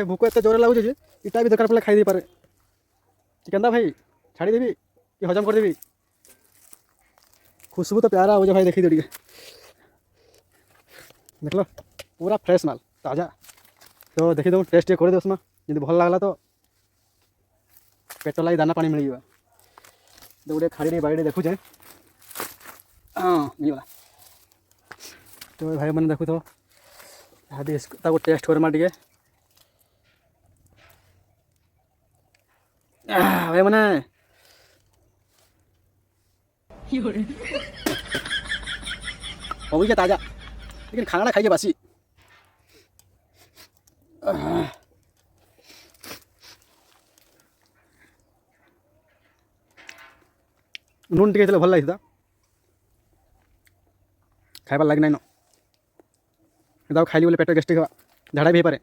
भूक एत जोर लगुचे जे इटा भी दरकार पड़े खाई पारे चिकन भाई छाड़ी देवी कि हजम कर देवी। खुशबू तो प्यारा हो भाई देखी दे देख लो पूरा फ्रेश माल ताज़ा। तो देखी दो टेस्ट कर दे उसमें जब भल लगला तो पेट लगी दाना पानी मिल तो गोटे खाड़ी बाड़ी देखुचे हाँ मिलला। तो भाई मैंने देखु तो टेस्ट करमा टे भाई मैंने हो गई ताज़ा लेकिन खाना खाइए बासी नून टे भल लगी खाइबार लगे ना खाइली बोले पेट गेस्ट्रिक झाड़ा भी पारे।